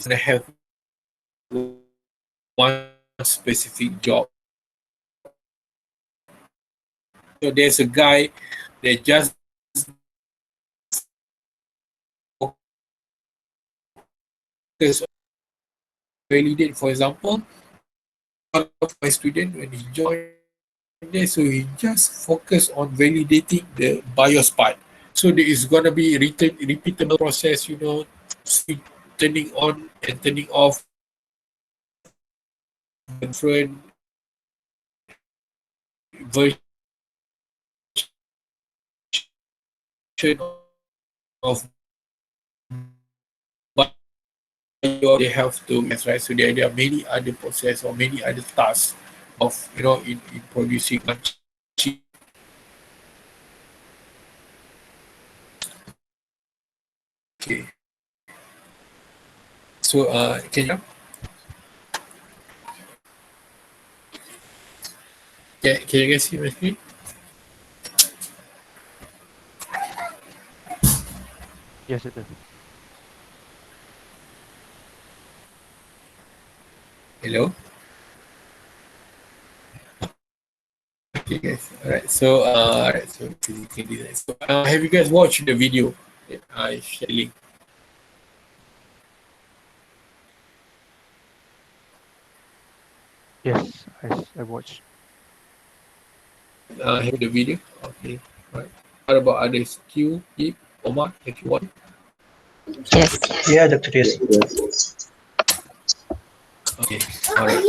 gonna have one specific job. So there's a guy that just focus on validate, for example, one of my students when he joined there, so he just focus on validating the BIOS part. So there is gonna be repeatable process, turning on and turning off different version of BIOS they have to, right? So there are many other process or many other tasks of in producing one chip. Okay. So can you guys see my screen? Yes, it is. Hello. Okay, guys. Alright. So physical design. So have you guys watched the video that I shared the link? Yes, I watched. Have the video? Okay. Right. What about others? Q, Yip, Omar? Have you watched? Yes. Yeah, Dr. Yes. Okay. Alright.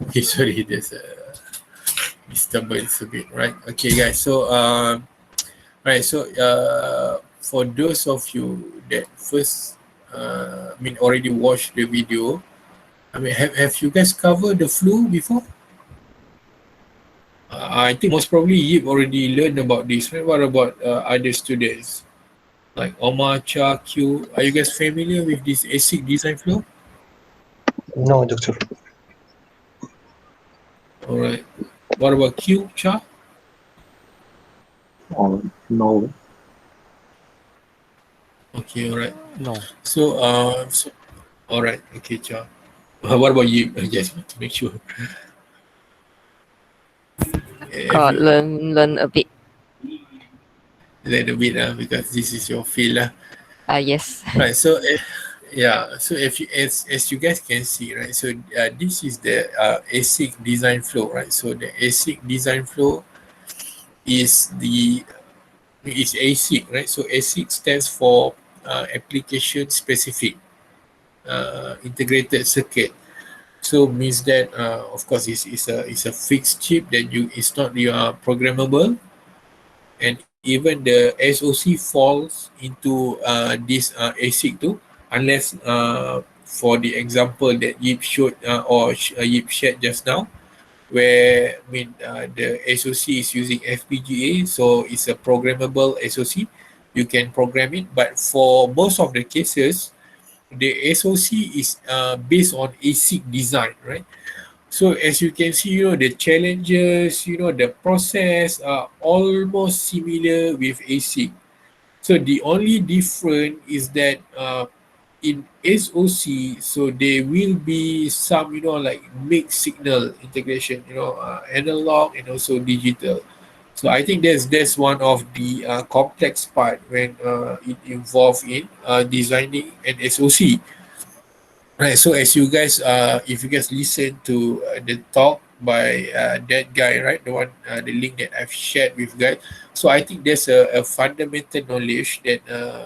Okay, sorry, there's a disturbance a bit, right? Okay, guys. So right. So for those of you that first already watched the video, have you guys covered the flu before? I think most probably you've already learned about this, right? What about other students like Omar, Cha, Q? Are you guys familiar with this ASIC design flow? No, Doctor. All right. What about Q, Cha? No. Okay, all right. No. So, all right. Okay, Cha. What about you? I just want to make sure. Got learn a bit. Learn a bit, because this is your field. Yes. Right. So, So if you as you guys can see, right? So this is the ASIC design flow, right? So the ASIC design flow is ASIC, right? So ASIC stands for application specific integrated circuit. So means that of course it's a fixed chip that it's not programmable, and even the SoC falls into this ASIC too, unless for the example that Yip showed Yip shared just now, where the SoC is using FPGA, so it's a programmable SoC. You can program it, but for most of the cases, the SoC is based on ASIC design, right? So as you can see, the challenges, the process are almost similar with ASIC. So the only difference is that in SoC, so there will be some, like mixed signal integration, analog and also digital. So I think that's one of the complex part when it involves in designing an SoC. Right. So as you guys, if you guys listen to the talk by that guy, right, the one, the link that I've shared with guys. So I think there's a fundamental knowledge that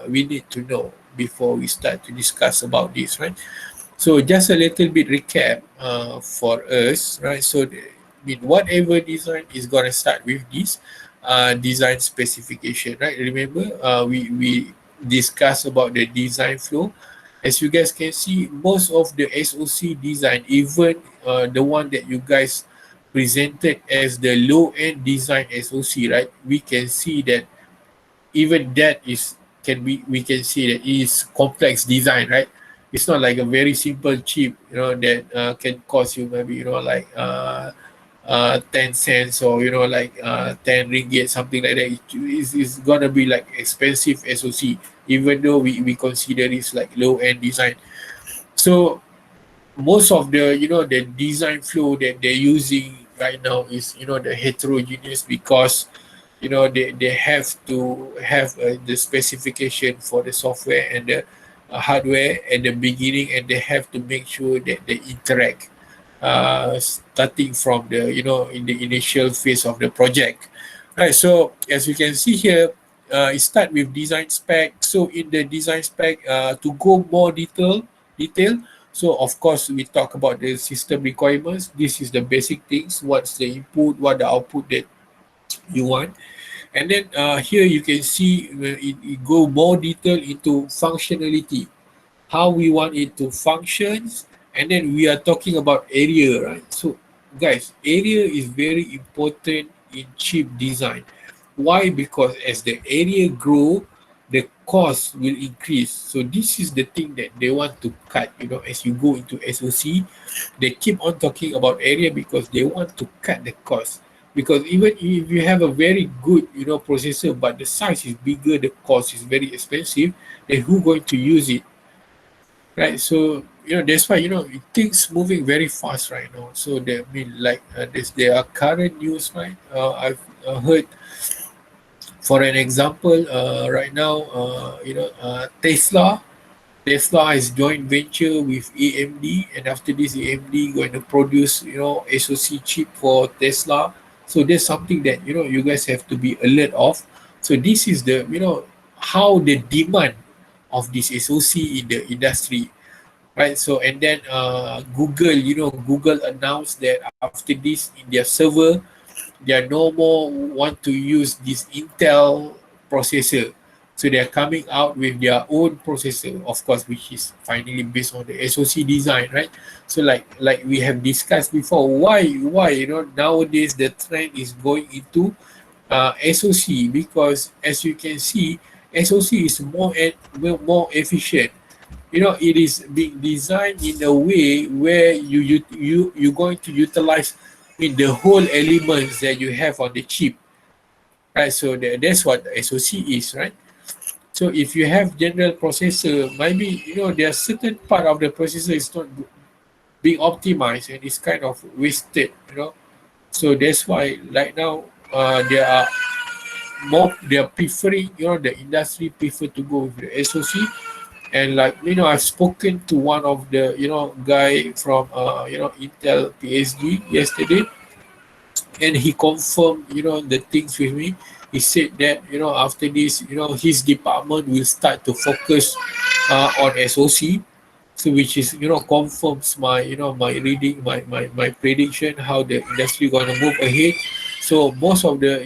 we need to know before we start to discuss about this, right? So just a little bit recap for us, right? So whatever design is gonna start with this design specification, right? Remember, we discussed about the design flow, as you guys can see, most of the SoC design, even the one that you guys presented as the low-end design SoC, right? We can see that even that is can be we can see that it is complex design, right? It's not like a very simple chip, that can cost you maybe, 10 cents, or like 10 ringgit, something like that. It's gonna be like expensive SoC, even though we consider it's like low end design. So most of the the design flow that they're using right now is the heterogeneous, because they have to have the specification for the software and the hardware at the beginning, and they have to make sure that they interact starting from the in the initial phase of the project, right? So as you can see here, it start with design spec. So in the design spec, to go more detail, so of course we talk about the system requirements. This is the basic things: what's the input, what the output that you want. And then here you can see it go more detail into functionality, how we want it to functions. And then we are talking about area, right? So guys, area is very important in chip design. Why? Because as the area grow, the cost will increase. So this is the thing that they want to cut. As you go into SoC, they keep on talking about area because they want to cut the cost. Because even if you have a very good processor, but the size is bigger, the cost is very expensive, then who going to use it, right? So that's why things moving very fast right now. So that mean like there are current news, right? I've heard, for an example, right now, Tesla is joint venture with AMD, and after this, AMD going to produce SoC chip for Tesla. So there's something that you guys have to be alert of. So this is the how the demand of this SoC in the industry, right? So and then Google announced that after this in their server, they are no more want to use this Intel processor. So they are coming out with their own processor, of course, which is finally based on the SoC design, right? So like we have discussed before, why nowadays the trend is going into SoC, because as you can see, SoC is more efficient. It is being designed in a way where you're going to utilize the whole elements that you have on the chip, right? So that's what SoC is, right? So if you have general processor, maybe there are certain part of the processor is not being optimized and it's kind of wasted. So that's why right now there are more, they are preferring, the industry prefer to go with the SoC. And like I've spoken to one of the guy from Intel PSG yesterday, and he confirmed the things with me. He said that after this his department will start to focus on SoC. So which is confirms my my reading, my prediction how the industry gonna move ahead. So most of the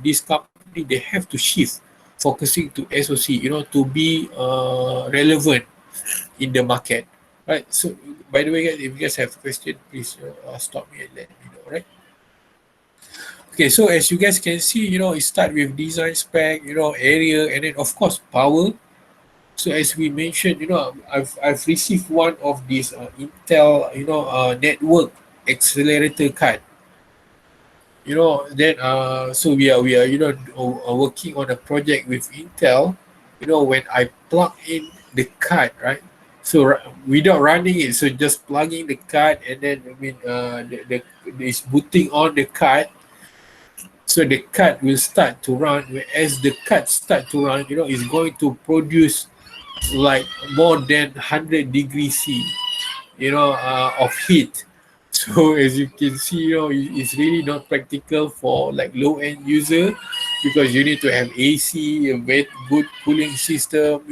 this company, they have to shift focusing to SoC, to be relevant in the market, right? So by the way, guys, if you guys have a question, please stop me and let me know, right? Okay, so as you guys can see, it start with design spec, area, and then of course power. So as we mentioned, I've received one of these Intel, network accelerator card. Then so we are working on a project with Intel. When I plug in the card, right? So without running it, so just plugging the card, and then it's booting on the card. So the card will start to run. As the card start to run, it's going to produce like more than 100 degrees C, of heat. So as you can see, it's really not practical for like low end user, because you need to have AC, a very good cooling system,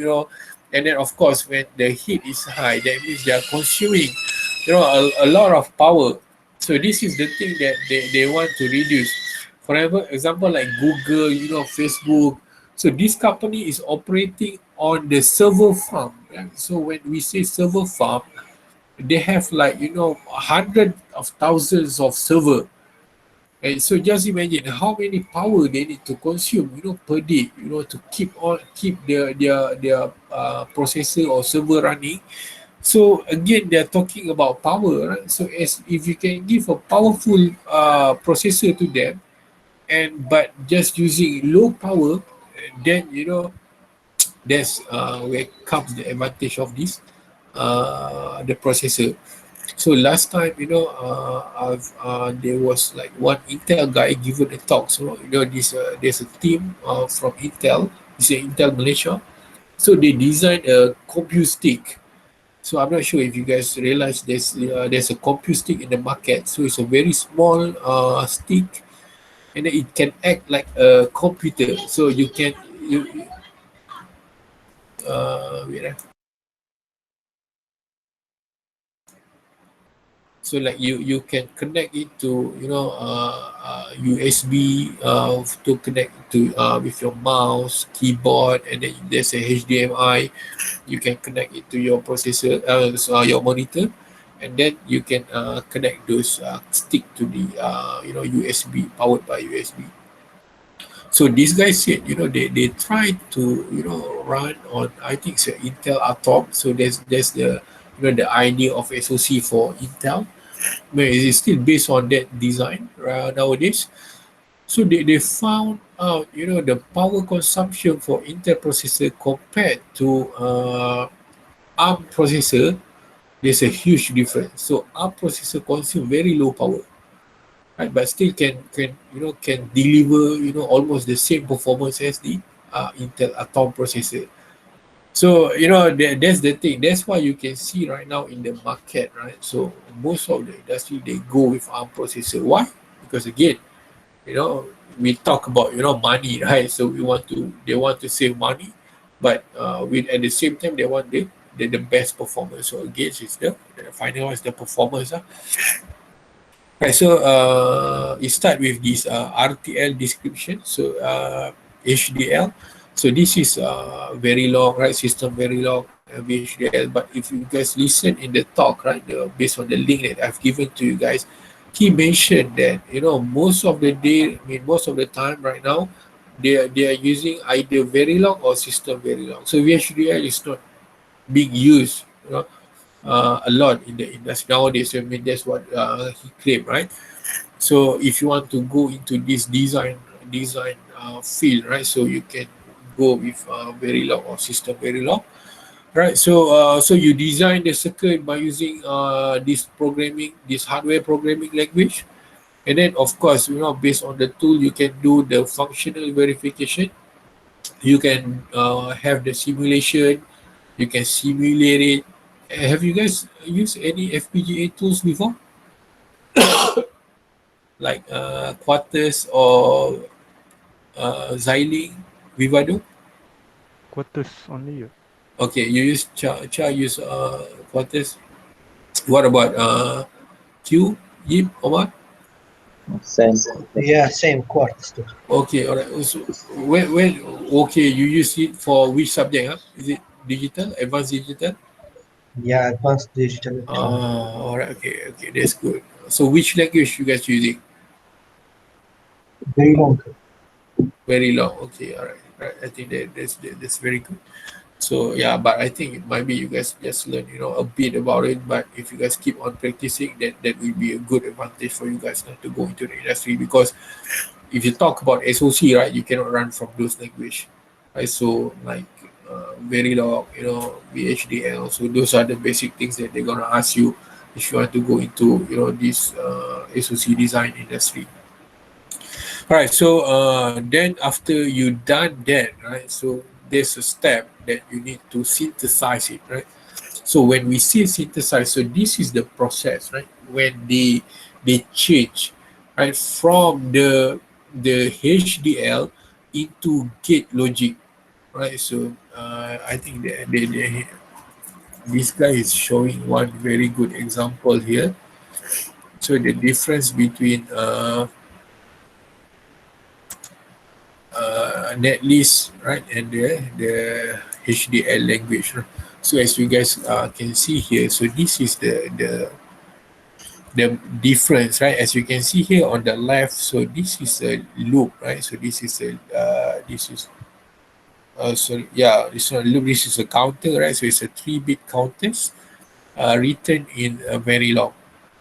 and then of course when the heat is high, that means they are consuming, a lot of power. So this is the thing that they want to reduce. For example, like Google, Facebook. So this company is operating on the server farm, right? So when we say server farm, they have like, you know, hundreds of thousands of server. And so just imagine how many power they need to consume, you know, per day, you know, to keep their processor or server running. So again, they're talking about power, right? So as if you can give a powerful processor to them, and but just using low power, then you know that's where comes the advantage of this the processor. So last time, you know, there was like one Intel guy given a talk. So you know, there's a team from Intel. It's Intel Malaysia. So they designed a compute stick. So I'm not sure if you guys realize there's a compute stick in the market. So it's a very small stick, and then it can act like a computer. So you can wait. So like you can connect it to, you know, USB to connect to with your mouse, keyboard, and then there's a HDMI. You can connect it to your processor, your monitor, and then you can connect those stick to the you know, USB, powered by USB. So these guys said, you know, they tried to, you know, run on, I think it's Intel Atom. So there's the, you know, the idea of SoC for Intel, but it is still based on that design nowadays. So they found out, you know, the power consumption for Intel processor compared to ARM processor, there's a huge difference. So ARM processor consume very low power, right? But still can you know, can deliver, you know, almost the same performance as the Intel Atom processor. So you know, that's the thing. That's why you can see right now in the market, right? So most of the industry, they go with ARM processor. Why? Because again, you know, we talk about, you know, money, right? So they want to save money, but with at the same time they want the best performance. So again, it's the final one is the performance. Right, so it start with this RTL description. So HDL. So this is very long, right? System very long, VHDL. But if you guys listen in the talk, right, based on the link that I've given to you guys, he mentioned that, you know, most of the day, I mean most of the time right now, they are using either very long or system very long. So VHDL is not being used, you know, a lot in the industry nowadays. I mean that's what he claimed, right? So if you want to go into this design field, right? So you can go with very long or system very long, right? So so you design the circuit by using this hardware programming language, and then of course, you know, based on the tool, you can do the functional verification. You can have the simulation. You can simulate it. Have you guys used any FPGA tools before, like Quarters or Xilinx, Vivado? Quarters only. Yeah. Okay, you use use Quarters. What about Q, Yip, Omar? Same. Yeah, same quartz, Doctor. Okay, all right. So when okay, you use it for which subject? Huh? Is it digital, advanced digital? Yeah, advanced digital electronics. All right. Okay, okay, that's good. So which language you guys using? Very long. Very long. Okay, all right. Right. I think that's very good. So yeah, but I think maybe you guys just learn, you know, a bit about it. But if you guys keep on practicing, that will be a good advantage for you guys not to go into the industry. Because if you talk about SoC, right, you cannot run from those language, right? So like Verilog, you know, VHDL. So those are the basic things that they're gonna ask you if you want to go into, you know, this SoC design industry. All right, so then after you done that, right? So there's a step that you need to synthesize it, right? So when we say synthesize, so this is the process, right? When they change, right, from the HDL into gate logic, right? So I think this guy is showing one very good example here. So the difference between netlist, right, and the HDL language, right? So as you guys can see here, so this is the difference, right? As you can see here on the left, so this is a loop, right? So this is a this is sorry, yeah, this is a loop. This is a counter, right? So it's a 3-bit counters written in a very long,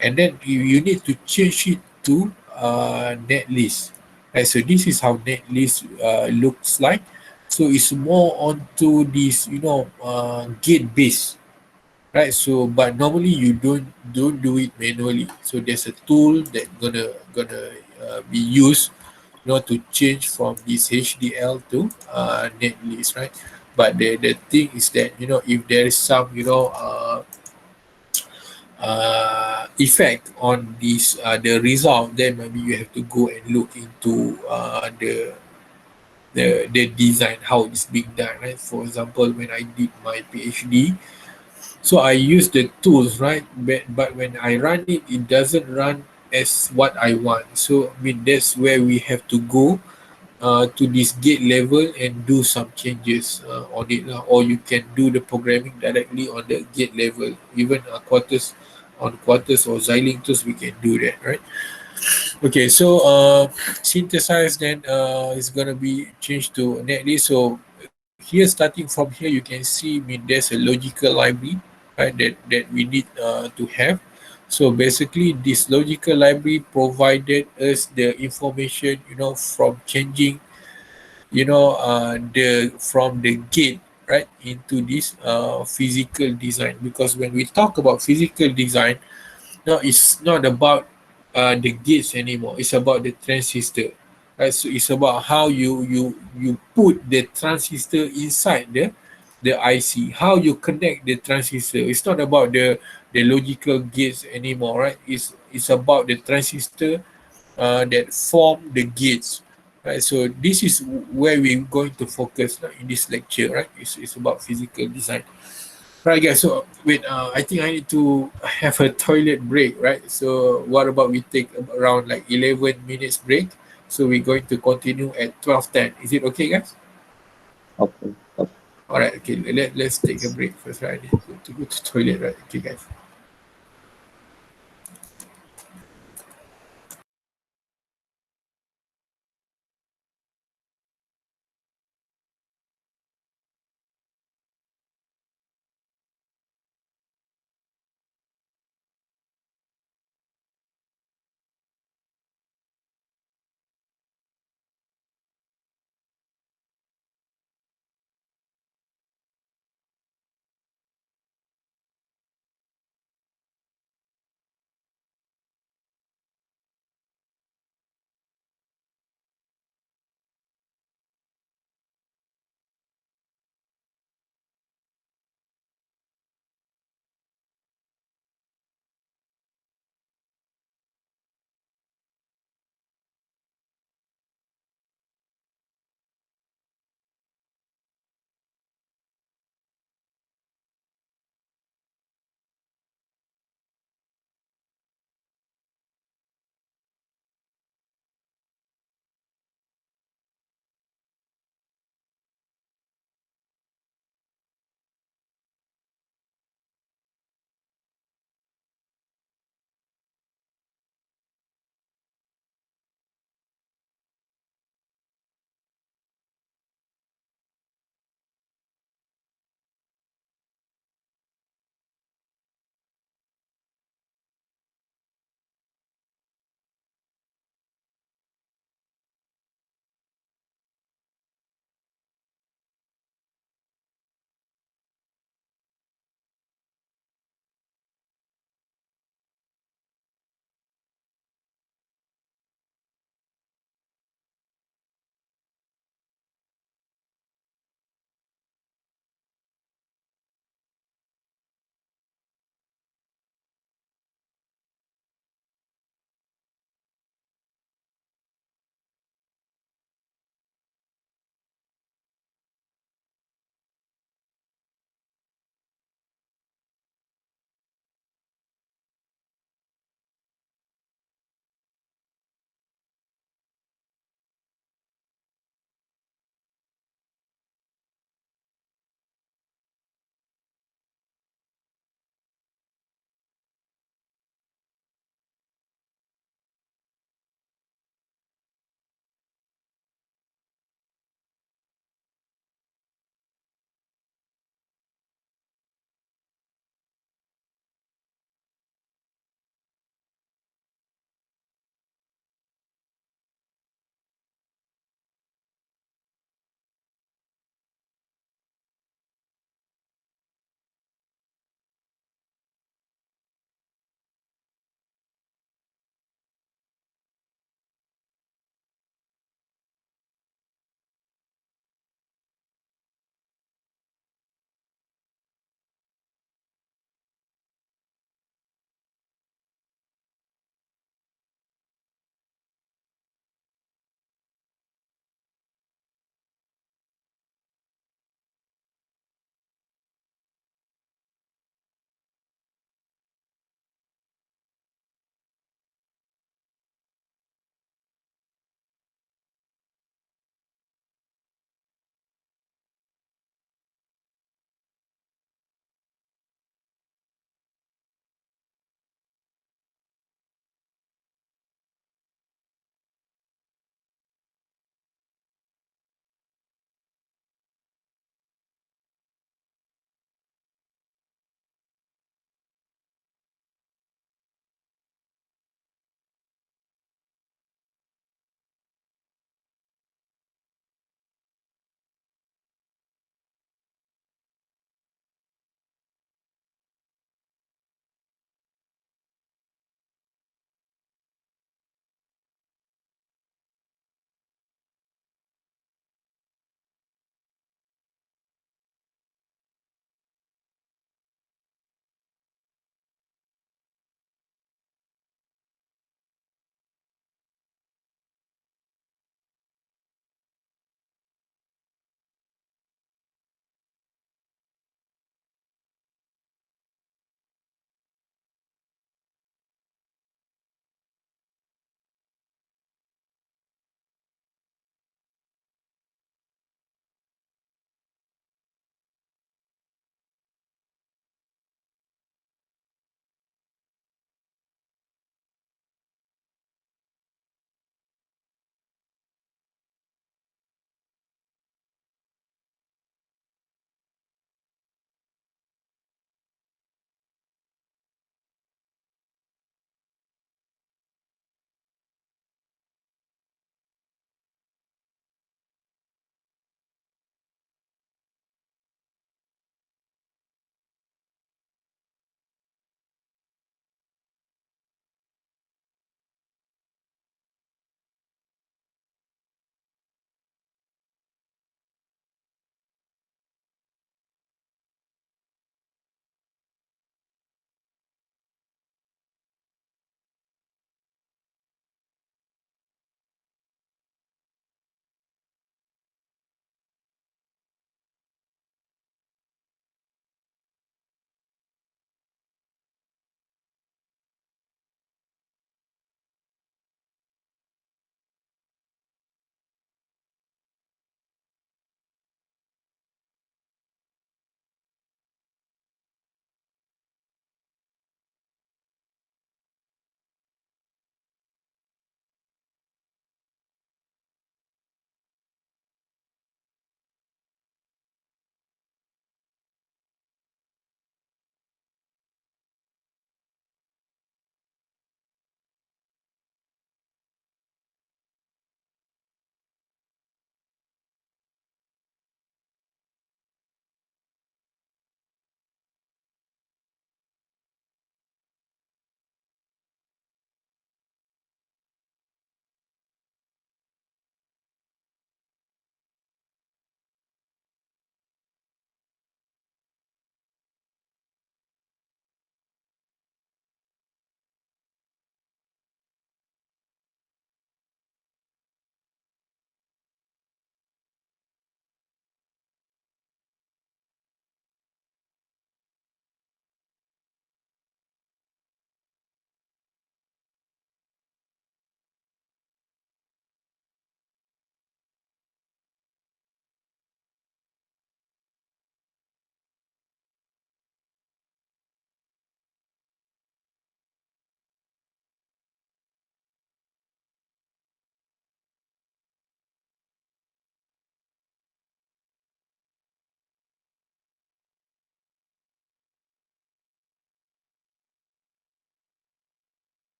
and then you need to change it to net list, right? So this is how net list looks like. So it's more onto this, gate base, right? So but normally you don't do it manually, so there's a tool that gonna be used, to change from this HDL to netlist, right? But the thing is that, if there is some, effect on this the result, then maybe you have to go and look into the design, how it's being done, right? For example, when I did my PhD, so I use the tools, right? But when I run it, it doesn't run as what I want. So I mean, that's where we have to go to this gate level and do some changes on it, or you can do the programming directly on the gate level. Even quarters or Xilinx tools, we can do that, right? Okay, so synthesize, then is gonna be changed to netlist. So here, starting from here, you can see, I mean, there's a logical library, right? That we need to have. So basically, this logical library provided us the information, from changing, the from the gate, right, into this physical design. Because when we talk about physical design, no, it's not about the gates anymore. It's about the transistor, right? So it's about how you put the transistor inside the IC, how you connect the transistor. It's not about the logical gates anymore, right? It's about the transistor that form the gates, right? So this is where we're going to focus in this lecture, right? It's about physical design. Right, guys. So wait, I think I need to have a toilet break, right? So what about we take around like 11 minutes break? So we're going to continue at 12:10. Is it okay, guys? Okay. Okay. All right. Okay. Let's take a break first, right? I need to go to toilet, right? Okay, guys.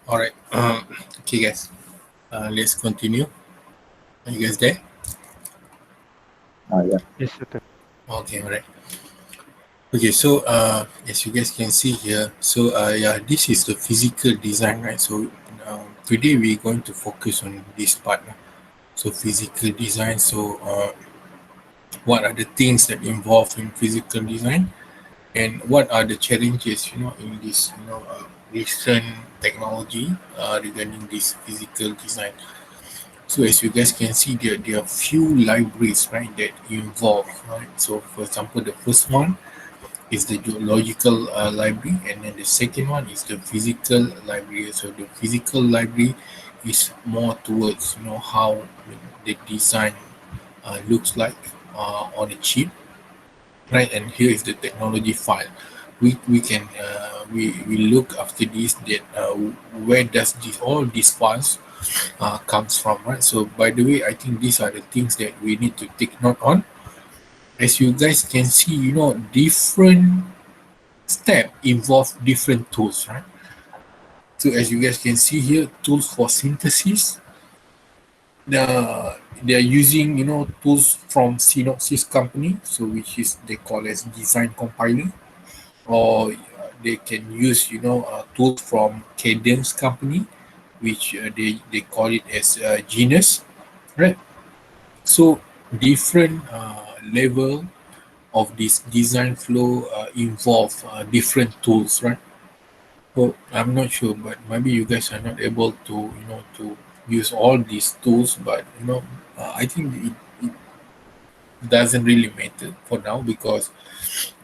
All right. Okay, guys. Let's continue. Are you guys there? Yeah. Yes, sir. Okay, all right. Okay, so as you guys can see here, so yeah, this is the physical design, right? So today we're going to focus on this part. So physical design. So what are the things that involve in physical design, and what are the challenges, in this, recent technology regarding this physical design. So as you guys can see, there are few libraries, right, that involve, right. So for example, the first one is the geological library, and then the second one is the physical library. So the physical library is more towards, how the design looks like on a chip, right. And here is the technology file. We can we look after this, that where does this all these files comes from, right. So by the way, I think these are the things that we need to take note on. As you guys can see, different step involve different tools, right. So as you guys can see here, tools for synthesis, they are using, tools from Synopsys company, so which is they call as design compiler, or they can use, tools from Cadence company, which they call it as Genus, right. So different level of this design flow involve different tools, right. So I'm not sure, but maybe you guys are not able to, to use all these tools, but I think it doesn't really matter for now, because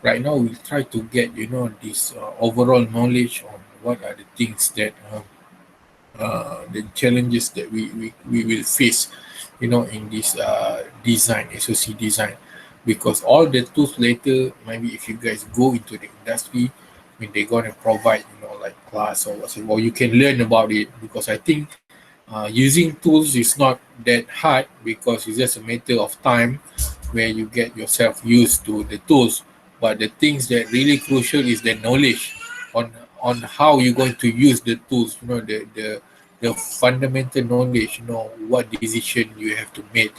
right now we try to get, this overall knowledge on what are the things that the challenges that we will face, in this design, SoC design, because all the tools later, maybe if you guys go into the industry, when they're gonna provide, like class or whatever, or you can learn about it, because I think using tools is not that hard, because it's just a matter of time where you get yourself used to the tools. But the things that really crucial is the knowledge on how you're going to use the tools, the fundamental knowledge, what decision you have to make,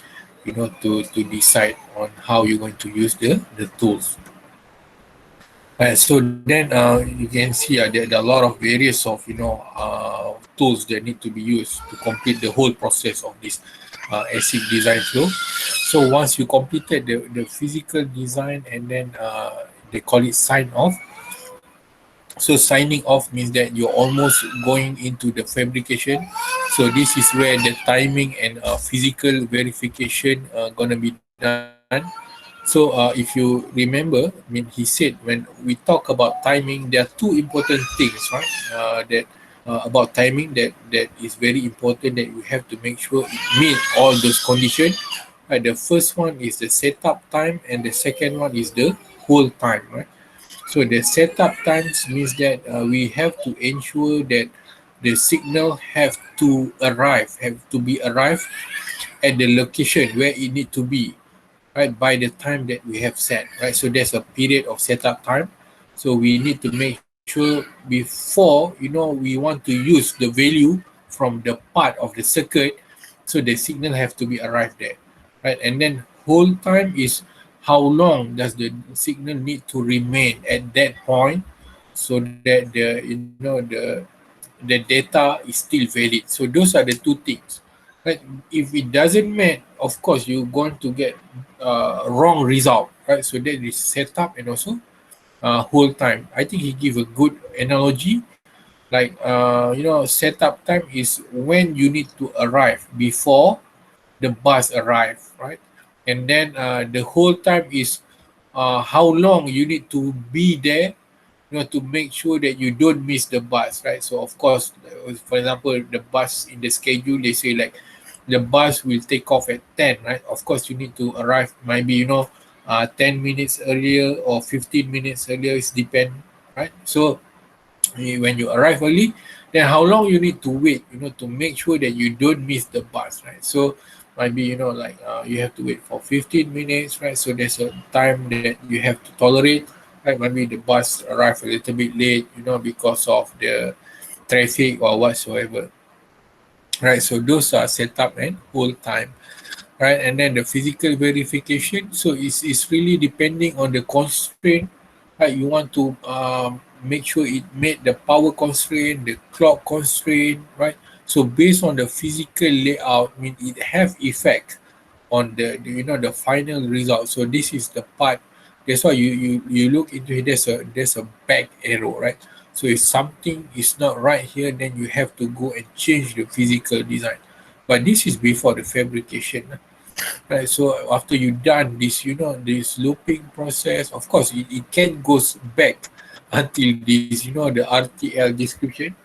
to decide on how you're going to use the tools. So then you can see there are a lot of various of, tools that need to be used to complete the whole process of this ASIC design flow. So once you completed the physical design, and then they call it sign off. So signing off means that you're almost going into the fabrication. So this is where the timing and physical verification gonna be done. So if you remember, I mean, he said when we talk about timing, there are two important things, right? That about timing, that is very important, that you have to make sure it meet all those conditions. Right? The first one is the setup time, and the second one is the hold time, right? So the setup times means that we have to ensure that the signal have to be arrived at the location where it need to be, right, by the time that we have set, right. So there's a period of setup time. So we need to make sure before, we want to use the value from the part of the circuit, so the signal have to be arrived there, right. And then hold time is how long does the signal need to remain at that point, so that the data is still valid. So those are the two things, right. If it doesn't match, of course you're going to get wrong result, right. So that is setup and also hold time. I think he give a good analogy, like setup time is when you need to arrive before the bus arrive, right. And then the whole time is how long you need to be there, to make sure that you don't miss the bus, right. So of course, for example, the bus in the schedule, they say like the bus will take off at 10, right. Of course you need to arrive maybe 10 minutes earlier or 15 minutes earlier, it's depend, right. So when you arrive early, then how long you need to wait, to make sure that you don't miss the bus, right. So maybe like you have to wait for 15 minutes, right. So there's a time that you have to tolerate, right. Maybe the bus arrive a little bit late, because of traffic or whatsoever. Right, so those are set up and hold time. Right, and then the physical verification. So it's really depending on the constraint. Right, you want to make sure it met the power constraint, the clock constraint. Right, so based on the physical layout, I mean it have effect on the final result. So this is the part. That's why you look into it. There's a back arrow, right? So if something is not right here, then you have to go and change the physical design. But this is before the fabrication, right? So after you done this, this looping process, of course it can goes back until this, the RTL description.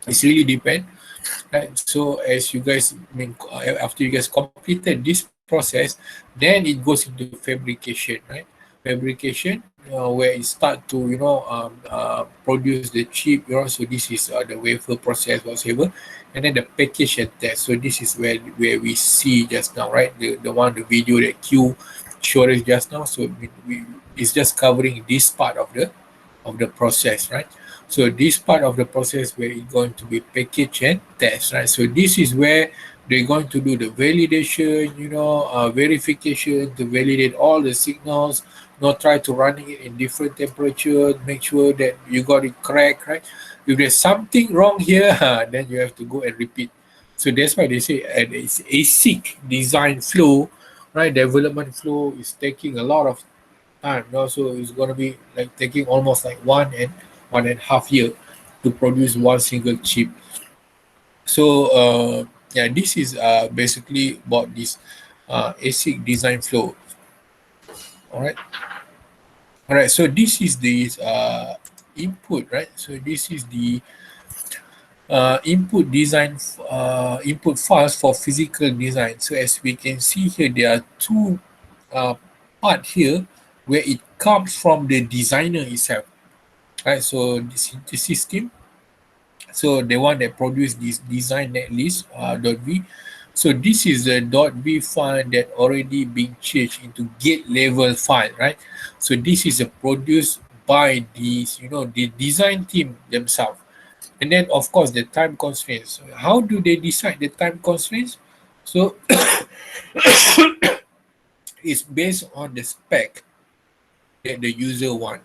It's really depend. Right, so as you guys, after you guys completed this process, then it goes into fabrication, right? Fabrication, where it start to produce the chip, so this is the wafer process whatsoever, and then the package and test. So this is where we see just now, right? The video that Q showed us just now. So it's just covering this part of the process, right? So this part of the process where it's going to be package and test, right? So this is where they're going to do the validation, verification to validate all the signals, not try to running it in different temperature, make sure that you got it correct, right? If there's something wrong here, then you have to go and repeat. So that's why they say it's ASIC design flow, right? Development flow is taking a lot of time. So it's going to be like taking almost like 1.5 year to produce one single chip. So yeah, this is basically about this ASIC design flow. All right, so this is the input, right? So this is the input files for physical design. So as we can see here, there are two uh, part here where it comes from the designer itself, right? So this system, so the one that produced this design netlist .v. So this is the .v file that already been changed into gate level file, right? So this is produced by the design team themselves. And then of course the time constraints. How do they decide the time constraints? So it's based on the spec that the user want.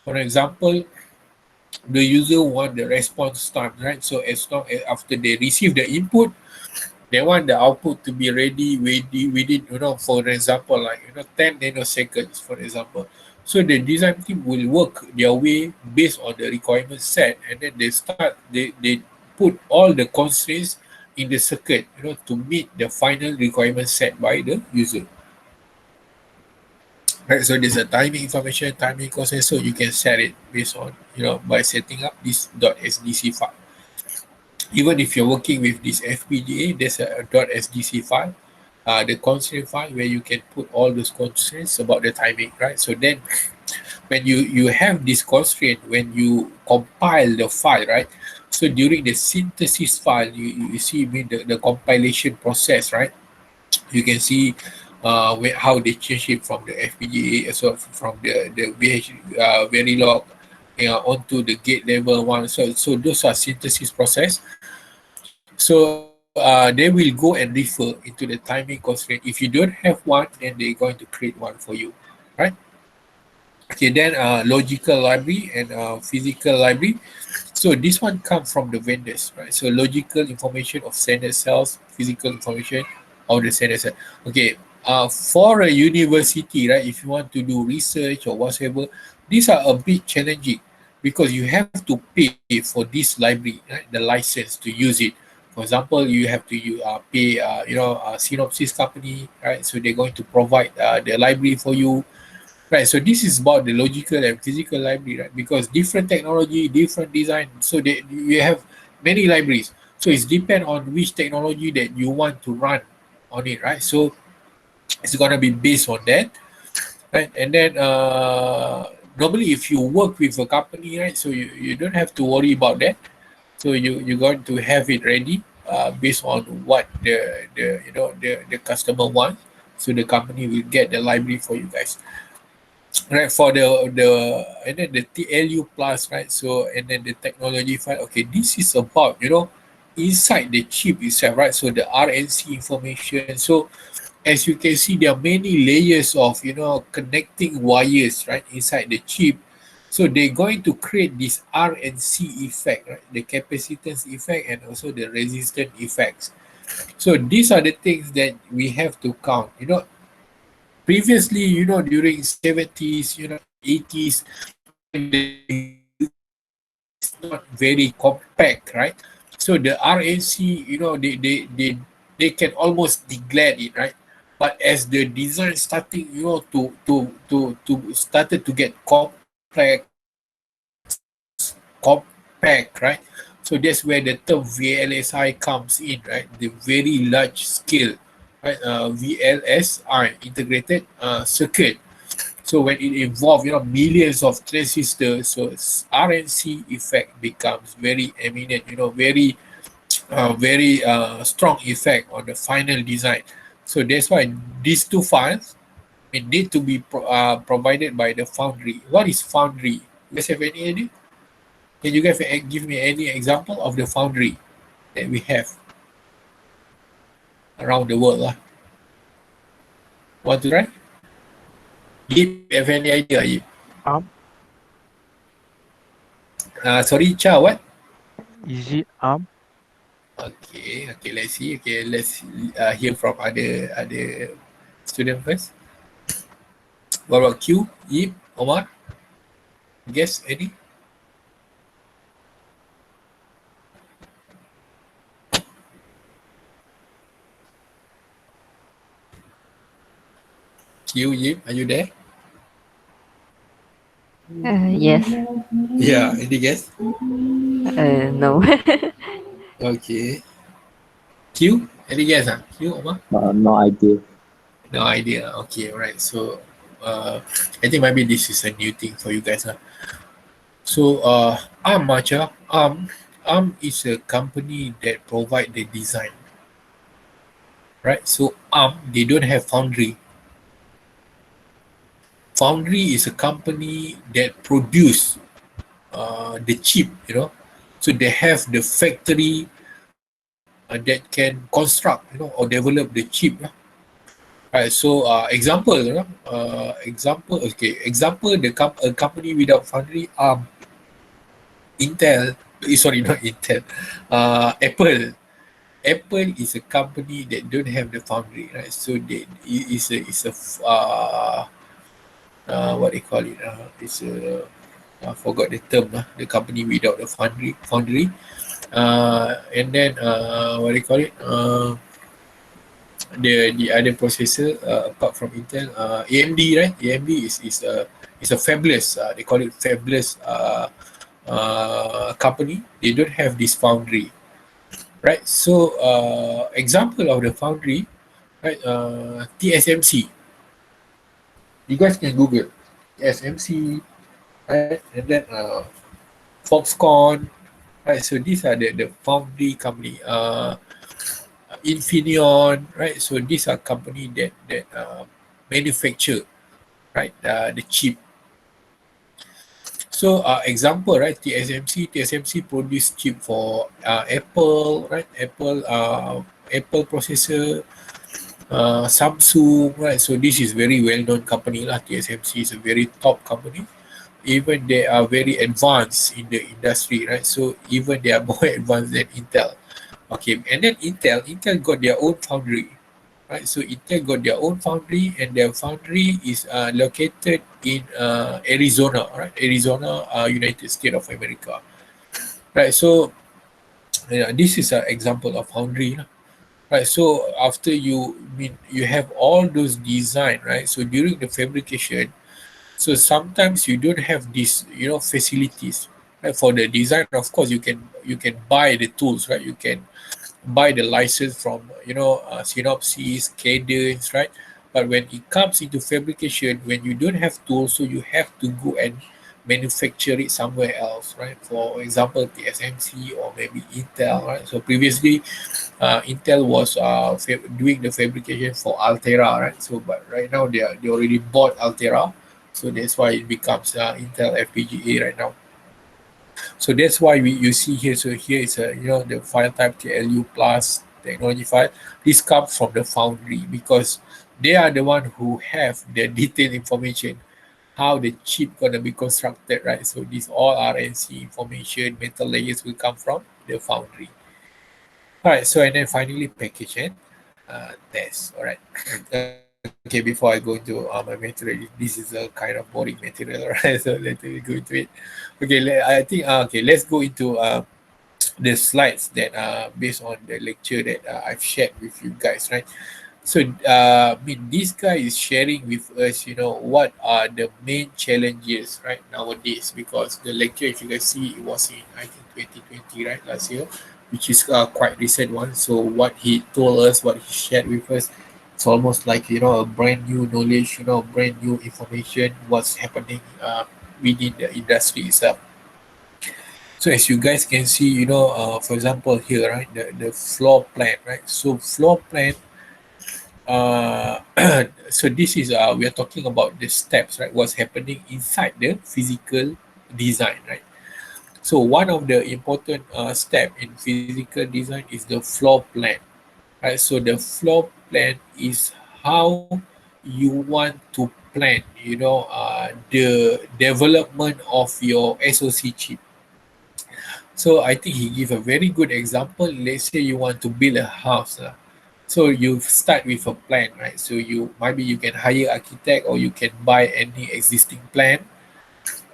For example, the user want the response time, right? So as long as after they receive the input, they want the output to be ready within, for example, like 10 nanoseconds, for example. So the design team will work their way based on the requirement set, and then they put all the constraints in the circuit, to meet the final requirement set by the user. Right, so there's a timing information, timing constraint, so you can set it based on, by setting up this .sdc file. Even if you're working with this FPGA, there's a .sdc file, the constraint file where you can put all those constraints about the timing, right? So then when you have this constraint, when you compile the file, right? So during the synthesis file, you see the compilation process, right? You can see how they change it from the FPGA, so from the Verilog onto the gate level one. So those are synthesis process. So they will go and refer into the timing constraint. If you don't have one, then they're going to create one for you, right? Okay, then logical library and physical library. So this one comes from the vendors, right? So logical information of standard cells, physical information of the standard cell. Okay, for a university, right? If you want to do research or whatever, these are a bit challenging because you have to pay for this library, right? The license to use it. For example, you have to pay, Synopsys company, right? So they're going to provide the library for you. Right, so this is about the logical and physical library, right? Because different technology, different design, so you have many libraries. So it's depend on which technology that you want to run on it, right? So it's gonna be based on that, right? And then normally if you work with a company, right, so you don't have to worry about that. So you're going to have it ready based on what the customer wants. So the company will get the library for you guys. right, for the and then the TLU plus, right? So and then the technology file. Okay, this is about, inside the chip itself, right? So the RNC information. So as you can see, there are many layers of, connecting wires, right, inside the chip. So they're going to create this RNC effect, right, the capacitance effect and also the resistance effects. So these are the things that we have to count. Previously, during 70s, 80s, when it's not very compact, right? So the RNC, they can almost neglect it, right? But as the design starting, to started to get compact, right? So that's where the term VLSI comes in, right? The very large scale, right? VLSI, integrated circuit. So when it involves, millions of transistors, so RNC effect becomes very eminent, very strong effect on the final design. So that's why these two files need to be provided by the foundry. What is foundry? You guys have any idea? Can you guys give me any example of the foundry that we have around the world? Want to try? Yip, have any idea? Yip? Arm? Sorry, Cha, what? Is it arm? Okay, let's see. Okay, let's hear from other student first. What about Q, Yip, Omar? Guess any? Q, Yip, are you there? Yes. Yeah, any guess? No. Okay. Q, any guess? Q, Omar? No idea. No idea. Okay, right. So, I think maybe this is a new thing for you guys. So, ARM, Macha, ARM is a company that provide the design, right? So, ARM, they don't have foundry. Foundry is a company that produce the chip, So they have the factory that can construct, or develop the chip. Right. So, example, example, a company without foundry, Intel, sorry, not Intel, Apple. Apple is a company that don't have the foundry, right? So they is a what they call it? It's a I forgot the term. The company without the foundry. And then what they call it? The other processor apart from Intel, AMD, right? AMD is a fabless. They call it fabless company. They don't have this foundry, right? So example of the foundry, right? TSMC. You guys can Google TSMC, right? And then Foxconn, right? So these are the foundry company. Infineon, right? So these are company that manufacture, right? The chip. So example, right? TSMC produce chip for Apple, right? Apple processor, Samsung, right? So this is very well-known company lah. TSMC is a very top company. Even they are very advanced in the industry, right? So even they are more advanced than Intel. Okay, and then Intel got their own foundry, right? So Intel got their own foundry, and their foundry is located in Arizona, right? Arizona, United States of America, right? So yeah, this is an example of foundry, lah. Right. So after you have all those design, right? So during the fabrication, so sometimes you don't have these, facilities, right? For the design, of course, you can buy the tools, right? You can buy the license from, Synopsys, Cadence, right? But when it comes into fabrication, when you don't have tools, so you have to go and manufacture it somewhere else, right? For example, TSMC or maybe Intel, right? So previously, Intel was doing the fabrication for Altera, right? So, but right now they already bought Altera, So that's why it becomes Intel FPGA right now. So that's why you see here. So here is a the file type TLU plus technology file. This comes from the foundry because they are the one who have the detailed information how the chip gonna be constructed, right? So these all RNC information, metal layers will come from the foundry. All right. So and then finally package and test. All right. Okay. Before I go into my material, this is a kind of boring material, right? So let me go into it. Okay. I think okay. Let's go into the slides that are based on the lecture that I've shared with you guys, right? So, I mean, this guy is sharing with us, what are the main challenges right nowadays? Because the lecture, if you guys see, it was in I think 2020, right, last year, which is quite recent one. So, what he told us, what he shared with us, it's almost like a brand new knowledge, brand new information, what's happening within the industry itself. So as you guys can see, for example here, right, the floor plan, right? So floor plan, uh, so this is we are talking about the steps, right? What's happening inside the physical design, right? So one of the important step in physical design is the floor plan, right? So the floor plan is how you want to plan, the development of your SoC chip. So I think he give a very good example. Let's say you want to build a house. So you start with a plan, right? So you can hire architect or you can buy any existing plan,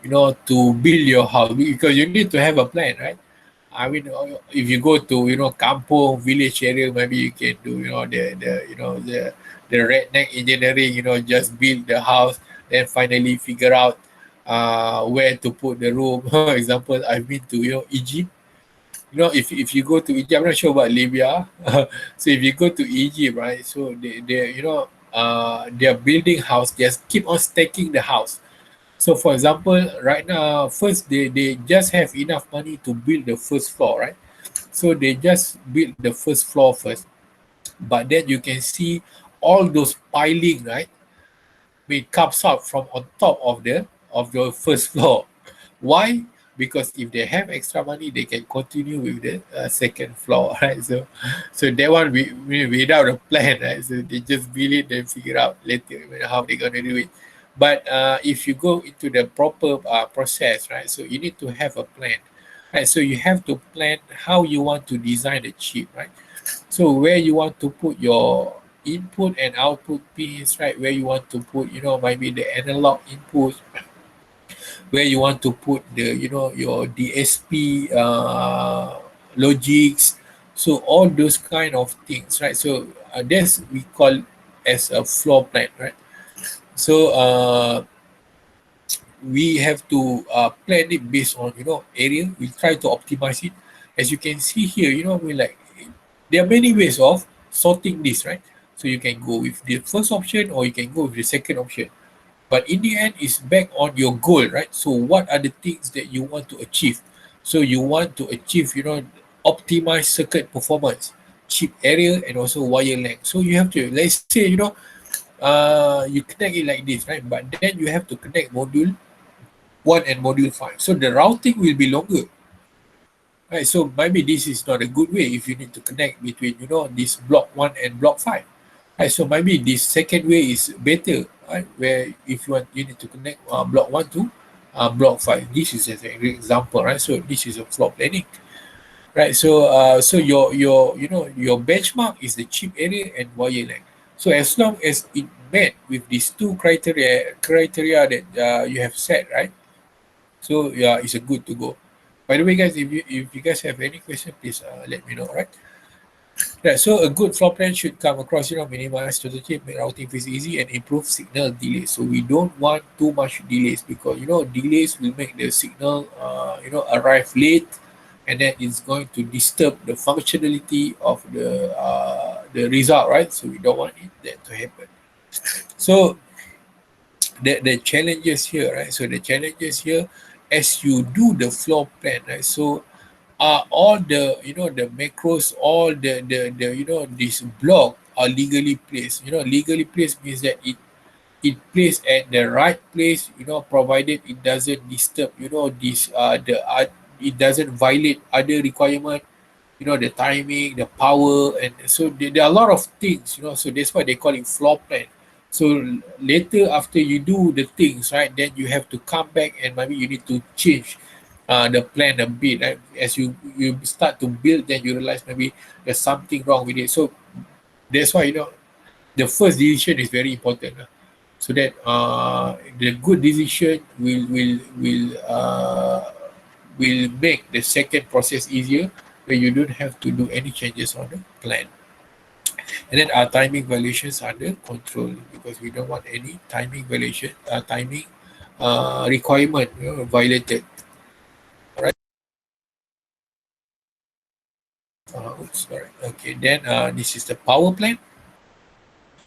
to build your house because you need to have a plan, right? I mean, if you go to kampung village area, maybe you can do the redneck engineering, just build the house, then finally figure out where to put the room. For example, I've been to Egypt. If you go to Egypt, I'm not sure about Libya. So if you go to Egypt, right? So they're building house, just keep on stacking the house. So for example, right now, first they just have enough money to build the first floor, right? So they just build the first floor first. But then you can see all those piling, right? It comes up from on top of the first floor. Why? Because if they have extra money, they can continue with the second floor, right? So that one without a plan, right? So they just build it, then figure out later how they're gonna do it. But if you go into the proper process, right? So you need to have a plan, right? So you have to plan how you want to design the chip, right? So where you want to put your input and output pins, right? Where you want to put, maybe the analog input, where you want to put your DSP logics. So all those kind of things, right? So that's we call as a floor plan, right? So we have to plan it based on area. We try to optimize it. As you can see here, we like there are many ways of sorting this, right? So you can go with the first option or you can go with the second option. But in the end, it's back on your goal, right? So what are the things that you want to achieve? So you want to achieve, optimize circuit performance, chip area, and also wire length. So you have to, let's say, you connect it like this, right? But then you have to connect module 1 and module 5. So the routing will be longer. Right, so maybe this is not a good way if you need to connect between, this block 1 and block 5. Right, so maybe this second way is better, right? Where if you need to connect block 1 to block 5. This is just an example, right? So this is a floor planning, right? So your benchmark is the chip area and wire length. So as long as it met with these two criteria that you have set, right? So yeah, it's a good to go. By the way, guys, if you guys have any question, please let me know. Right? Yeah. So a good floor plan should come across, minimize total chip, make routing phase easy, and improve signal delay. So we don't want too much delays because delays will make the signal arrive late, and then it's going to disturb the functionality of the result, right? So we don't want that to happen. So the challenges here, right? So the challenges here, as you do the floor plan, right? So all the the macros, all the this block are legally placed. Legally placed means that it placed at the right place, provided it doesn't disturb, this it doesn't violate other requirement, the timing, the power, and so there are a lot of things, so that's why they call it floor plan. So later after you do the things, right, then you have to come back and maybe you need to change the plan a bit, right? As you start to build, then you realize maybe there's something wrong with it. So that's why, the first decision is very important, so that the good decision will make the second process easier, where you don't have to do any changes on the plan. And then our timing violations under control, because we don't want any timing violation, timing requirement, violated. All right. Oops, sorry. Okay, then this is the power plan.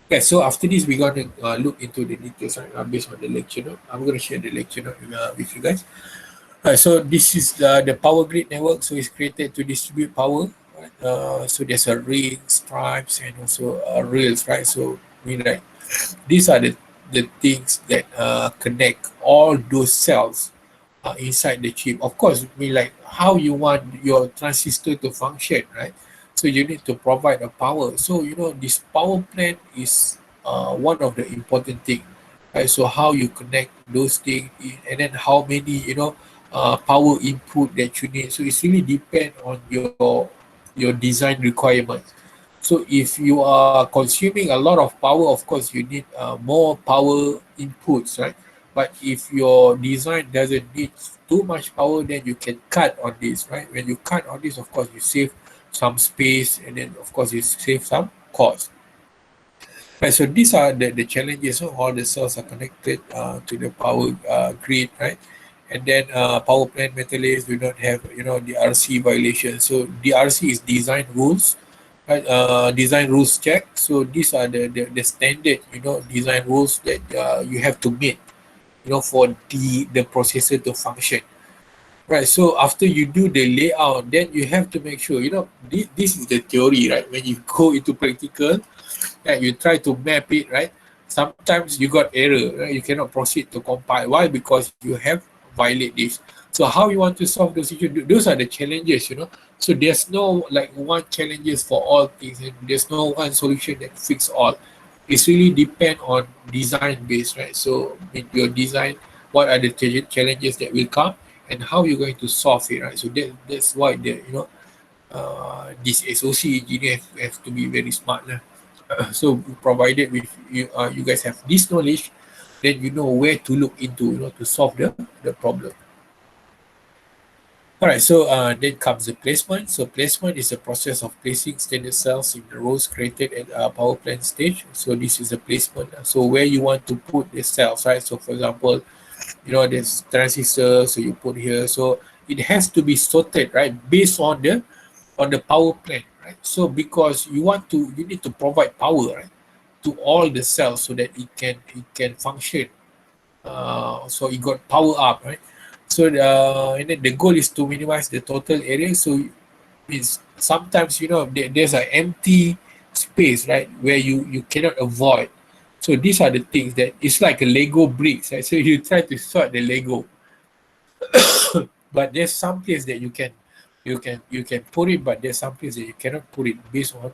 Okay, so after this, we're going to look into the details, right, based on the lecture note. I'm going to share the lecture note with you guys. Right, so this is the power grid network. So it's created to distribute power. Right? So there's a ring, stripes, and also rails, right? So like these are the things that connect all those cells inside the chip. Of course, like how you want your transistor to function, right? So you need to provide a power. So this power plant is one of the important thing, right? So how you connect those things, and then how many power input that you need. So it's really depend on your design requirements. So if you are consuming a lot of power, of course you need more power inputs, right? But if your design doesn't need too much power, then you can cut on this, right? When you cut on this, of course you save some space, and then of course you save some cost. Right, so these are the challenges. So all the cells are connected to the power grid, right? And then power plant metallurgists do not have the RC violation. So the RC is design rules, right? Design rules check. So these are the standard design rules that you have to meet for the processor to function. Right. So after you do the layout, then you have to make sure this is the theory, right? When you go into practical, yeah, you try to map it, right? Sometimes you got error, right? You cannot proceed to compile. Why? Because you have violate this. So how you want to solve those issues? Those are the challenges. So there's no like one challenges for all things, and there's no one solution that fix all. It's really depend on design based, right? So with your design, what are the challenges that will come, and how you're going to solve it, right? So that's why this SoC engineer have to be very smart, lah. So provided with you guys have this knowledge, then you know where to look into to solve the problem. All right, so then comes the placement. So placement is a process of placing standard cells in the rows created at power plant stage. So this is the placement. So where you want to put the cells, right? So for example, there's transistor, so you put here. So it has to be sorted, right, based on the power plant, right? So because you need to provide power, right, to all the cells so that it can function. So it got power up, right? So and then the goal is to minimize the total area. So means sometimes there's an empty space, right, where you cannot avoid. So these are the things that it's like a Lego bricks, right? So you try to sort the Lego, but there's some place that you can put it, but there's some place that you cannot put it based on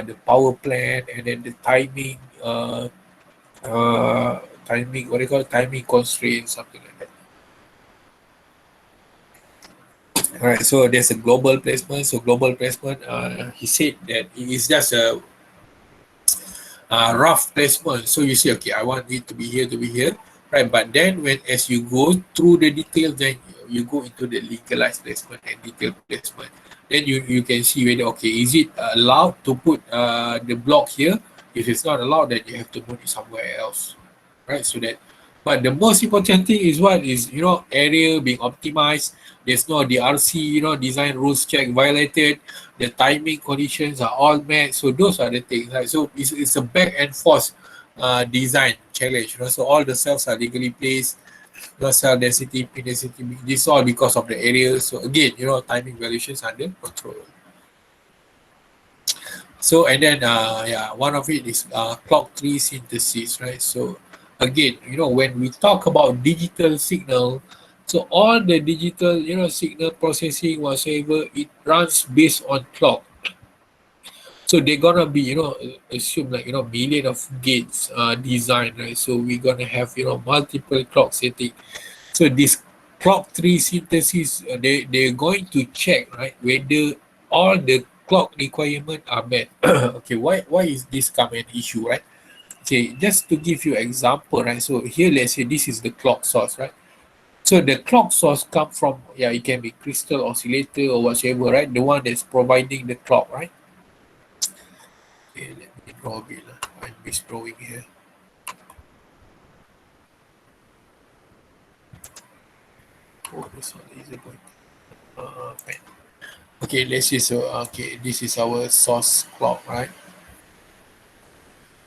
the power plant, and then the timing, what do you call it? Timing constraints, something like that. All right, so there's a global placement. So global placement, he said that it is just a rough placement. So you say, okay, I want it to be here, right? But then as you go through the details, then you go into the legalized placement and detailed placement. Then you can see whether, okay, is it allowed to put the block here? If it's not allowed, then you have to put it somewhere else, right? So that, but the most important thing is what is area being optimized. There's no DRC, design rules check violated. The timing conditions are all met. So those are the things, right? So it's a back and forth design challenge. So all the cells are legally placed. Cell density, pin density. This all because of the area. So again, timing valuations under control. So and then one of it is clock tree synthesis, right? So again, when we talk about digital signal, so all the digital, signal processing whatsoever, it runs based on clock. So they're gonna be, assume like, million of gates design, right? So we're gonna have, multiple clock setting. So this clock tree synthesis, they're going to check, right, whether all the clock requirement are met. Okay, why is this come an issue, right? Okay, just to give you example, right? So here, let's say this is the clock source, right? So the clock source come from, it can be crystal oscillator or whatever, right? The one that's providing the clock, right? Okay, let me draw a bit. I'm misdrawing here. Oh, this one is a point. Fine. Okay, let's see. So, okay, this is our source clock, right?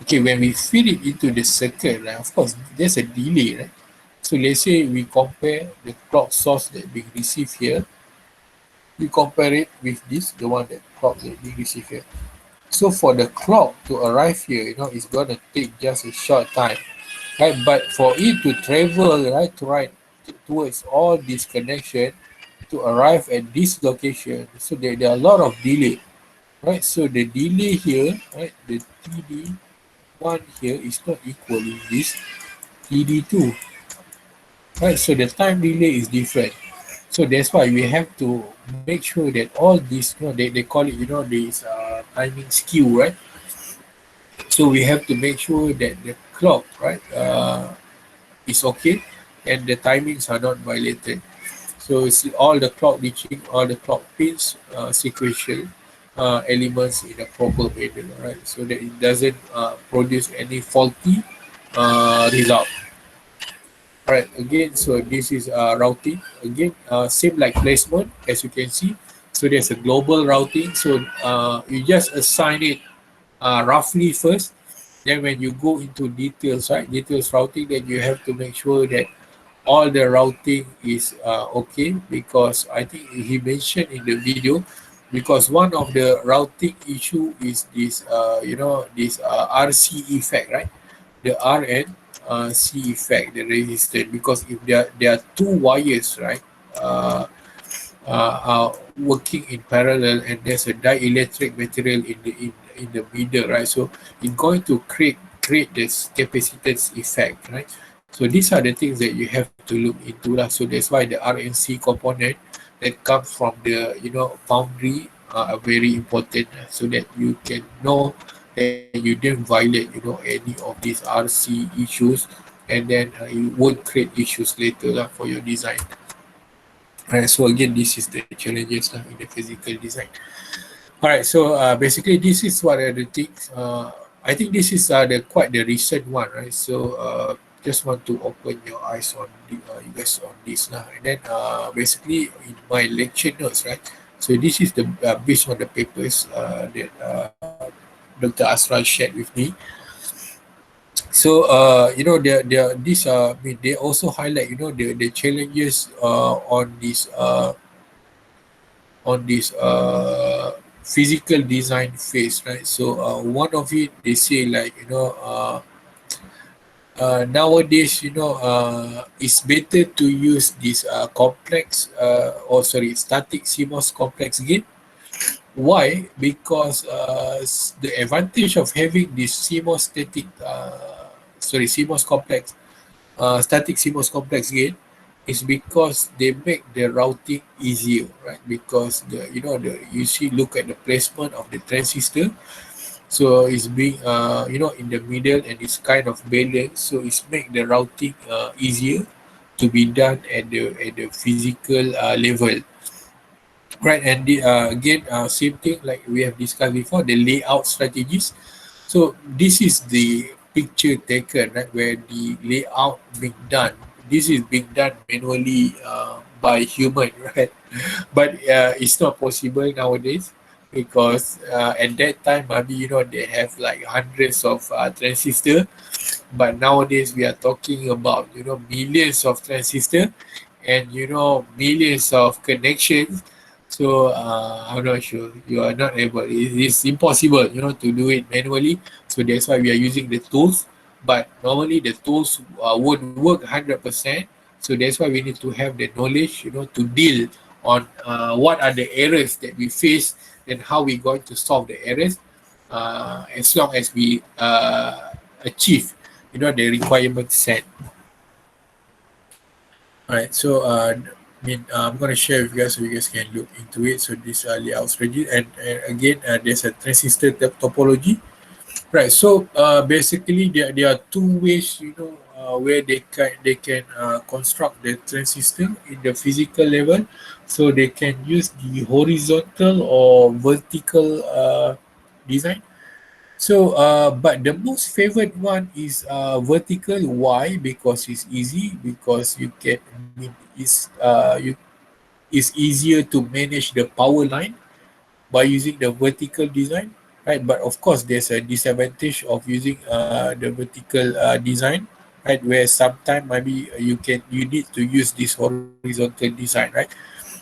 Okay, when we feed it into the circuit, right, of course, there's a delay, right? So let's say we compare the clock source that being received here. We compare it with this, the one that clock that being received here. So for the clock to arrive here, it's gonna take just a short time, right? But for it to travel, right, towards all this connection to arrive at this location, so there are a lot of delay, right? So the delay here, right, the TD1 here is not equal in this TD2, right? So the time delay is different. So that's why we have to make sure that all this, they call it, this timing skew, right? So we have to make sure that the clock, right, is okay and the timings are not violated. So it's all the clock reaching all the clock pins sequential elements in a proper manner, right? So that it doesn't produce any faulty result. Alright, again, so this is routing. Again, same like placement, as you can see. So there's a global routing. So you just assign it roughly first. Then when you go into details, right, details routing, then you have to make sure that all the routing is okay, because I think he mentioned in the video, because one of the routing issue is this this RC effect, right? The RN C effect, the resistance, because if there are two wires, right, uh, working in parallel, and there's a dielectric material in the middle, right? So it's going to create this capacitance effect, right? So these are the things that you have to look into lah. So that's why the RNC component that comes from the foundry are very important, so that you can know that you didn't violate any of these RC issues, and then you won't create issues later lah for your design. Right, so again, this is the challenges in the physical design. All right, so basically this is what are the things. I think this is quite the recent one, right? So just want to open your eyes on you guys on this now. And then basically in my lecture notes, right? So this is the based on the papers that Dr. Asral shared with me. So these they also highlight the challenges on this physical design phase, right? So one of it, they say like nowadays it's better to use this complex static CMOS complex gate. Why? Because the advantage of having this CMOS complex static CMOS complex gate is because they make the routing easier, right? Because you see, look at the placement of the transistor. So it's being in the middle, and it's kind of balanced, so it's make the routing easier to be done at the physical level. Right, and again, same thing like we have discussed before, the layout strategies. So this is the picture taken, right, where the layout being done. This is being done manually by human, right? But it's not possible nowadays, because at that time, maybe they have like hundreds of transistor, but nowadays we are talking about millions of transistor, and millions of connections. So I'm not sure. You are not able. It's impossible, to do it manually. So that's why we are using the tools. But normally the tools won't work 100%. So that's why we need to have the knowledge, to deal on what are the errors that we face and how we're going to solve the errors. As long as we achieve, the requirement set. All right, so I'm going to share with you guys so you guys can look into it. So this layout strategy, and again, there's a transistor topology. Right. So basically, there are two ways, where they can construct the transistor in the physical level. So they can use the horizontal or vertical design. So, but the most favorite one is vertical. Why? Because it's easy. Because you can, it's easier to manage the power line by using the vertical design, right? But of course, there's a disadvantage of using the vertical design, right? Where sometimes maybe you need to use this horizontal design, right?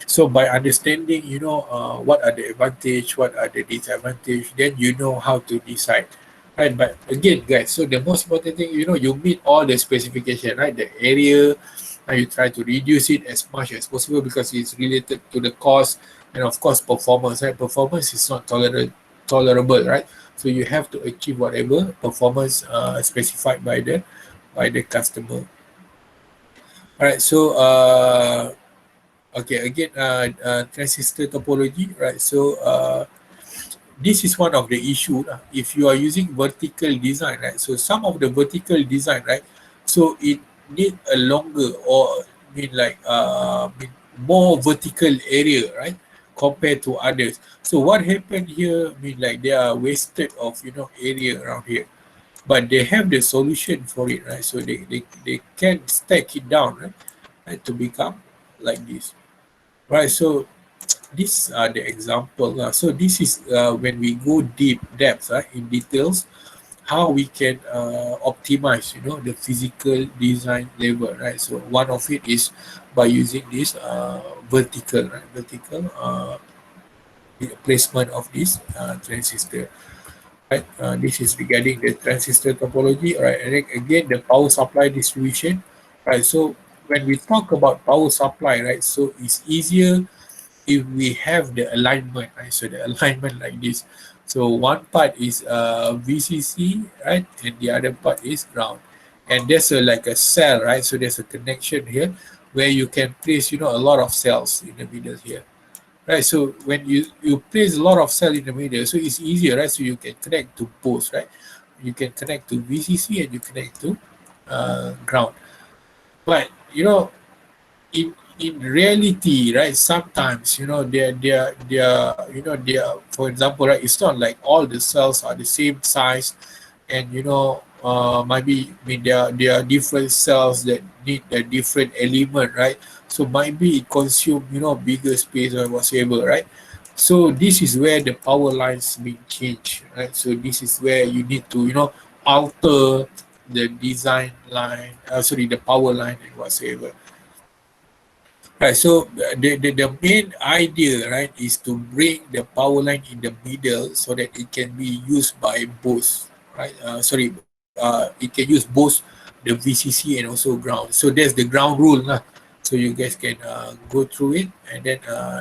So by understanding, what are the advantage, what are the disadvantage, then you know how to decide, right? But again, guys, so the most important thing, you meet all the specification, right? The area, and you try to reduce it as much as possible because it's related to the cost and of course performance, right? Performance is not tolerable, right? So you have to achieve whatever performance specified by the customer. All right, so okay, again, transistor topology, right? So this is one of the issue if you are using vertical design, right? So some of the vertical design, right? So it need a longer or more vertical area, right? Compared to others. So what happened here? Like they are wasted of area around here, but they have the solution for it, right? So they can stack it down, right, to become like this, right? So these are the example. So this is when we go depth, in details, how we can optimize, the physical design level, right? So one of it is by using this vertical, right? Vertical placement of this transistor. Right, this is regarding the transistor topology, right? And then again, the power supply distribution, right? So when we talk about power supply, right? So it's easier if we have the alignment, right? So the alignment like this. So one part is VCC, right? And the other part is ground. And there's like a cell, right? So there's a connection here where you can place, a lot of cells in the middle here. Right, so when you place a lot of cell in the middle, so it's easier, right? So you can connect to both, right? You can connect to VCC and you connect to ground. But in reality, right, sometimes they're for example, right, it's not like all the cells are the same size, and maybe there are different cells that need a different element, right? So maybe it consume bigger space or whatever, right? So this is where the power lines being changed, right? So this is where you need to alter the design line, sorry, the power line and whatsoever. Right, so the main idea, right, is to bring the power line in the middle so that it can be used by both, right? It can use both the VCC and also ground. So there's the ground rule, lah. So you guys can go through it, and then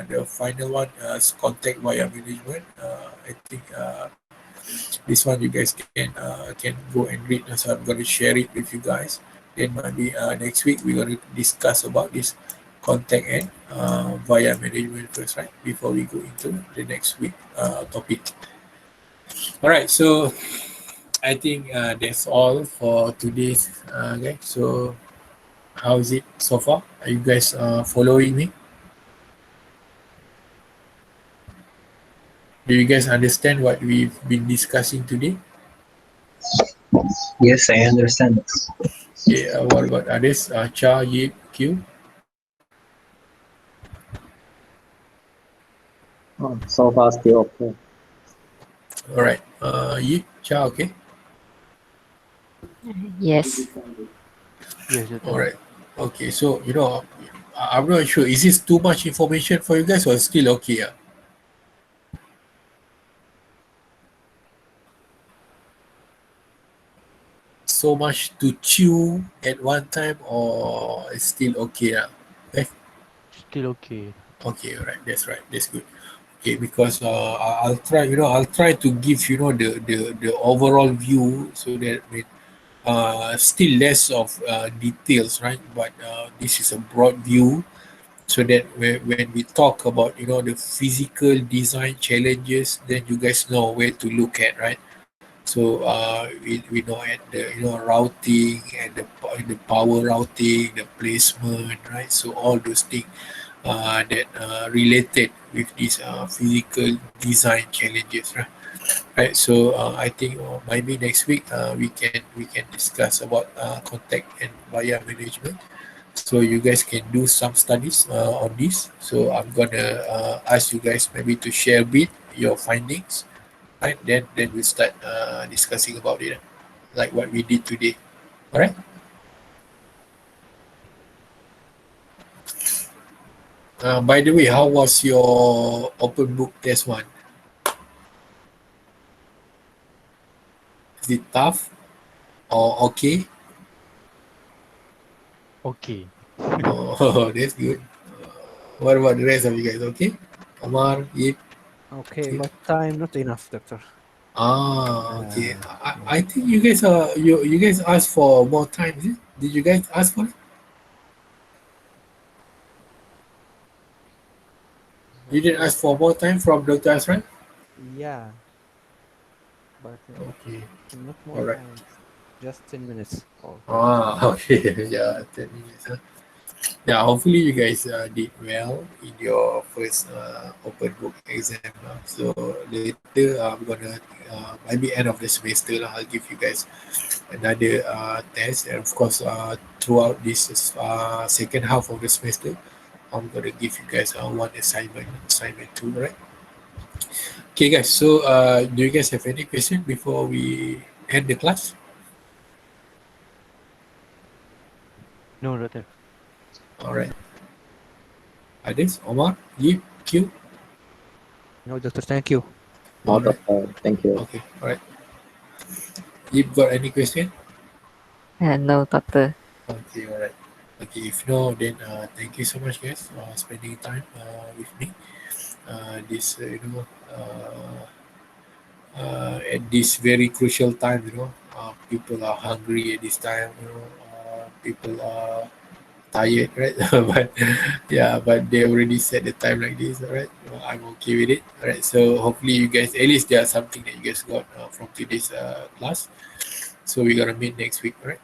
the final one is contact via management. I think this one you guys can go and read. So I'm going to share it with you guys. Then maybe next week we're going to discuss about this contact and via management first, right? Before we go into the next week topic. All right, so I think that's all for today's guys. So how is it so far? Are you guys following me? Do you guys understand what we've been discussing today? Yes, I understand. Okay, what about others? Cha, Yip, Q? So far still okay. All right. Yip, Cha, okay. Yes. Yes, All right. Okay. So I'm not sure. Is this too much information for you guys or still okay? So much to chew at one time or it's still okay? Okay, Still okay. okay, all right. That's right. That's good. Okay, because I'll try, I'll try to give, the overall view so that still less of details, right? But this is a broad view so that when we talk about, the physical design challenges, then you guys know where to look at, right? So we know at the, routing and the power routing, the placement, right? So all those things that related with these physical design challenges, right? Right. So I think maybe next week we can discuss about contact and buyer management. So you guys can do some studies on this. So I'm gonna ask you guys maybe to share a bit your findings, right? Then we start discussing about it, like what we did today. All right. By the way, how was your open book test one? Is it tough or okay? Okay. Oh, that's good. What about the rest of you guys? Okay, Omar, Yip. Okay, Okay. but time not enough, doctor. Okay. Yeah. I think you guys you guys asked for more time. Is it? Did you guys ask for it? You didn't What? ask for more time from Dr. Asran? Yeah, but Okay. not All more right. time. Just 10 minutes or 15. Okay. Yeah, 10 minutes. Huh? Yeah, hopefully you guys did well in your first open book exam. So later I'm gonna maybe end of the semester I'll give you guys another test, and of course throughout this second half of the semester I'm gonna give you guys one assignment two, right? Okay, guys. So do you guys have any question before we end the class? No, doctor. All right. Others? Omar, Yip, Q. No, doctor, thank you. All Not right. of thank you. Okay. All right. Yip, got any question? No, doctor. Okay, all right. Okay, if no, then thank you so much, guys, for spending time with me. This, at this very crucial time, people are hungry at this time. People are tired, right? But yeah, but they already set the time like this. All right, I'm okay with it. All right, so hopefully you guys, at least there's something that you guys got from today's class. So we're gonna meet next week. All right.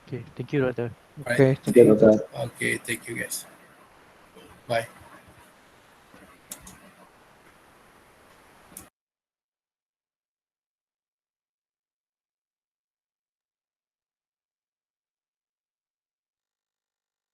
Okay. Thank you, doctor. All right. Okay, Thank thank you, you. Okay. Doctor. Okay. Thank you, guys. Bye.